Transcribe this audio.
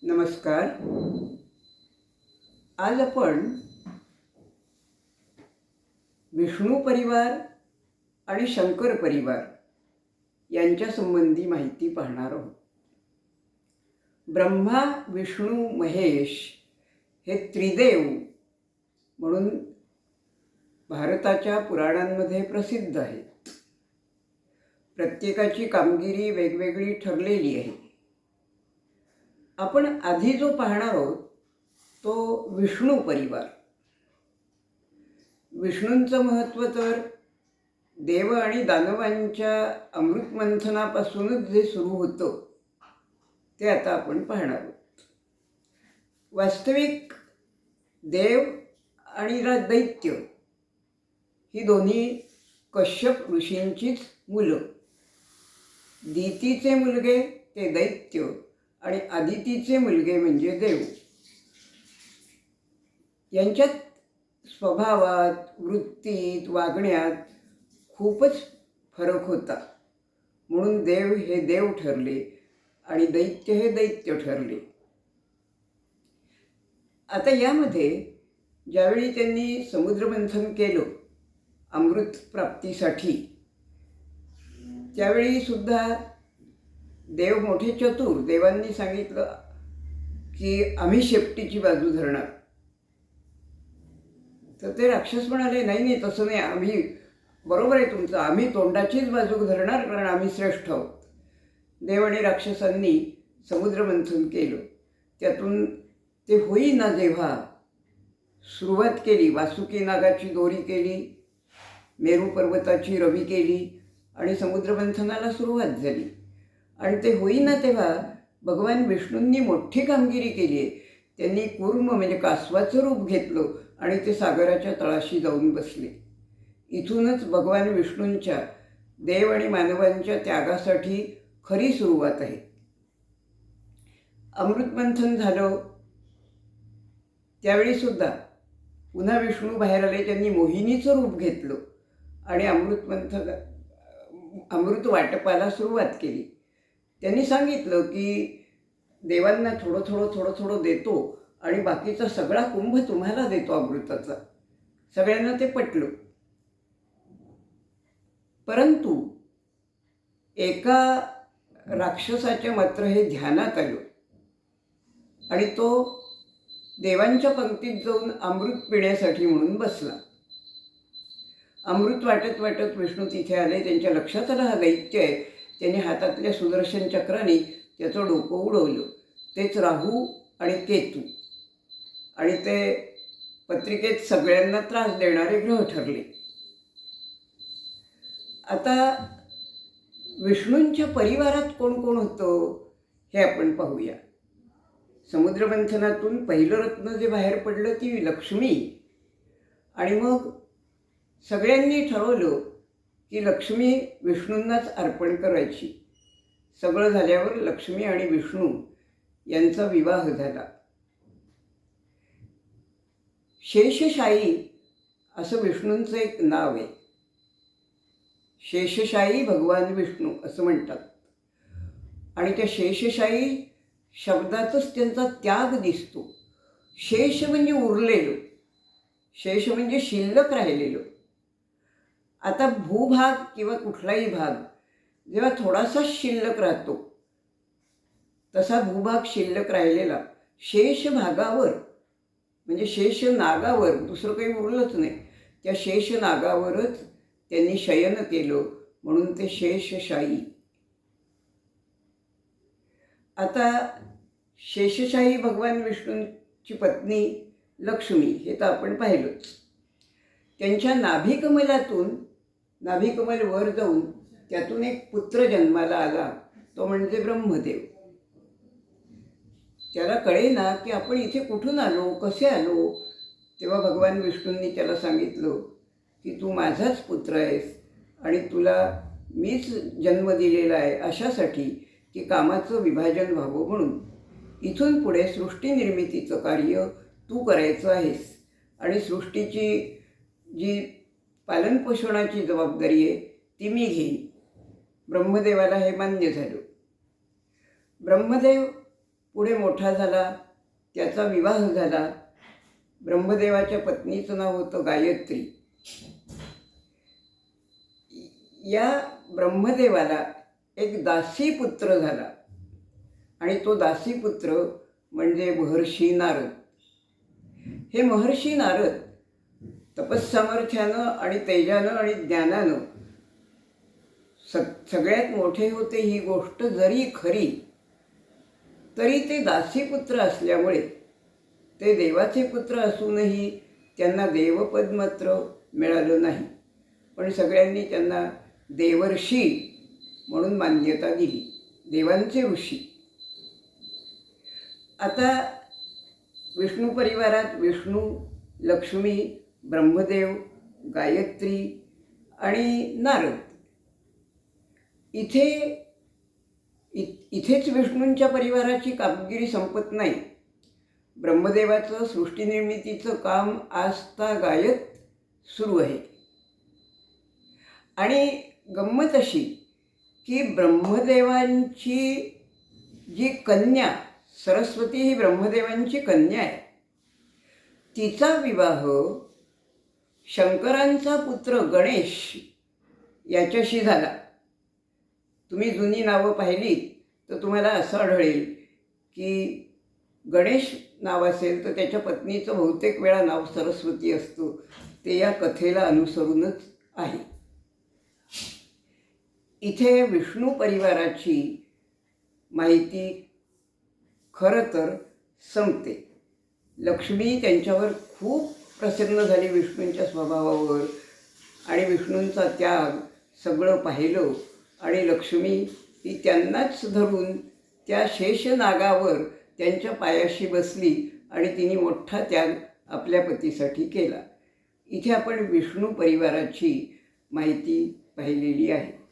नमस्कार. आज आपण विष्णू परिवार आणि शंकर परिवार यांच्या संबंधी माहिती पाहणार आहोत. ब्रह्मा, विष्णू, महेश हे त्रिदेव म्हणून भारताच्या पुराणांमध्ये प्रसिद्ध आहेत. प्रत्येकाची कामगिरी वेगवेगळी ठरलेली आहे. आपण आधी जो पाहणार आहोत तो विष्णू परिवार. विष्णूंचं महत्त्व तर देव आणि दानवांच्या अमृतमंथनापासूनच जे सुरू होतं ते आता आपण पाहणार आहोत. वास्तविक देव आणि दैत्य ही दोन्ही कश्यप ऋषींचीच मुलं. दितीचे मुलगे ते दैत्य आणि आदितीचे मुलगे म्हणजे देव. यांच्यात स्वभावात, वृत्तीत, वागण्यात खूपच फरक होता. म्हणून देव हे देव ठरले आणि दैत्य हे दैत्य ठरले. आता यामध्ये ज्यावेळी त्यांनी समुद्रमंथन केलं अमृत प्राप्तीसाठी, त्यावेळी सुद्धा देव मोठे चतुर. देवांनी सांगितलं की आम्ही शेपटीची बाजू धरणार. तर ते राक्षस म्हणाले, नाही नाही, तसं नाही, आम्ही बरोबर आहे तुमचं, आम्ही तोंडाचीच बाजू धरणार, कारण आम्ही श्रेष्ठ आहोत. देव आणि राक्षसांनी समुद्रमंथन केलं. त्यातून ते होईना जेव्हा सुरुवात केली, वासुकी नागाची दोरी केली, मेरू पर्वताची रवी केली आणि समुद्रमंथनाला सुरुवात झाली. आणि ते होईना तेव्हा भगवान विष्णूंनी मोठी कामगिरी केली आहे. त्यांनी कूर्म म्हणजे कासवाचं रूप घेतलं आणि ते सागराच्या तळाशी जाऊन बसले. इथूनच भगवान विष्णूंच्या देव आणि मानवांच्या त्यागासाठी खरी सुरुवात आहे. अमृतमंथन झालं त्यावेळीसुद्धा पुन्हा विष्णू बाहेर आले. त्यांनी मोहिनीचं रूप घेतलं आणि अमृत वाटपाला सुरुवात केली. त्यांनी सांगितलं की देवांना थोडं थोडं थोडं थोडं देतो आणि बाकीचा सगळा कुंभ तुम्हाला देतो अमृताचा. सगळ्यांना ते पटलं. परंतु एका राक्षसाच्या मात्र हे ध्यानात आलं आणि तो देवांच्या पंक्तीत जाऊन अमृत पिण्यासाठी म्हणून बसला. अमृत वाटत वाटत विष्णू तिथे आले. त्यांच्या लक्षात आलं हा दैत्य आहे. त्याने हातातल्या सुदर्शन चक्राने त्याचं डोकं उडवलं. तेच राहू आणि केतू. आणि ते पत्रिकेत सगळ्यांना त्रास देणारे ग्रह ठरले. आता विष्णूंच्या परिवारात कोण कोण होतं हे आपण पाहूया. समुद्रमंथनातून पहिलं रत्न जे बाहेर पडलं ती लक्ष्मी. आणि मग सगळ्यांनी ठरवलं की लक्ष्मी विष्णूंनाच अर्पण करायची. सगळं झाल्यावर लक्ष्मी आणि विष्णू यांचा विवाह झाला. शेषशायी असं विष्णूंचं एक नाव आहे. शेषशायी भगवान विष्णू असं म्हणतात. आणि त्या शेषशायी शब्दातच त्यांचा त्याग दिसतो. शेष म्हणजे उरलेलं, शेष म्हणजे शिल्लक राहिलेलं. आता भूभाग किंवा कुठलाही भाग जेव्हा थोडासा शिल्लक राहतो, तसा भूभाग शिल्लक राहिलेला शेष भागावर म्हणजे शेष नागावर, दुसरं काही उरलंच नाही, त्या शेष नागावरच त्यांनी शयन केलं. म्हणून ते शेषशायी. आता शेषशायी भगवान विष्णूंची पत्नी लक्ष्मी हे तर आपण पाहिलंच. त्यांच्या नाभिकमल वर जाऊन त्यातून एक पुत्र जन्माला आला, तो म्हणजे ब्रह्मदेव. त्याला कळेना की आपण इथे कुठून आलो, कसे आलो. तेव्हा भगवान विष्णूंनी त्याला सांगितलं की तू माझाच पुत्र आहेस आणि तुला मीच जन्म दिलेला आहे अशासाठी की कामाचं विभाजन व्हावं म्हणून. इथून पुढे सृष्टीनिर्मितीचं कार्य तू करायचं आहेस आणि सृष्टीची जी पालनपोषणाची जबाबदारी आहे ती मी घेईन. ब्रह्मदेवाला हे मान्य झालं. ब्रह्मदेव पुढे मोठा झाला, त्याचा विवाह झाला. ब्रह्मदेवाच्या पत्नीचं नाव होतं गायत्री. या ब्रह्मदेवाला एक दासीपुत्र झाला आणि तो दासीपुत्र म्हणजे महर्षी नारद. हे महर्षी नारद तपस्सामर्थ्यानं आणि तेजानं आणि ज्ञानानं सगळ्यात मोठे होते ही गोष्ट जरी खरी, तरी ते दासीपुत्र असल्यामुळे ते देवाचे पुत्र असूनही त्यांना देवपद मात्र मिळालं नाही. पण सगळ्यांनी त्यांना देवर्षी म्हणून मान्यता दिली, देवांचे ऋषी. आता विष्णू परिवारात विष्णू, लक्ष्मी, ब्रह्मदेव, गायत्री आणि नारद इथेच विष्णूंच्या परिवाराची कामगिरी संपत नाही. ब्रह्मदेवाचं सृष्टीनिर्मितीचं काम आजतागायत सुरू आहे. आणि गंमत अशी की ब्रह्मदेवांची जी कन्या सरस्वती ही ब्रह्मदेवांची कन्या आहे, तिचा विवाह शंकरांचा पुत्र गणेश याच्याशी झाला. तुम्ही जुनी नावं पाहिलीत तर तुम्हाला असं आढळेल की गणेश नाव असेल तर त्याच्या पत्नीचं बहुतेक वेळा नाव सरस्वती असतो. ते या कथेला अनुसरूनच आहे. इथे विष्णू परिवाराची माहिती खरं तर संपते. लक्ष्मी त्यांच्यावर खूप प्रसन्न झाली विष्णूंच्या स्वभावावर आणि विष्णूंचा त्याग सगळं पाहिलं आणि लक्ष्मी ही त्यांनाच धरून त्या शेषनागावर त्यांच्या पायाशी बसली आणि तिने मोठा त्याग आपल्या पतीसाठी केला. इथे आपण विष्णू परिवाराची माहिती पाहिलेली आहे.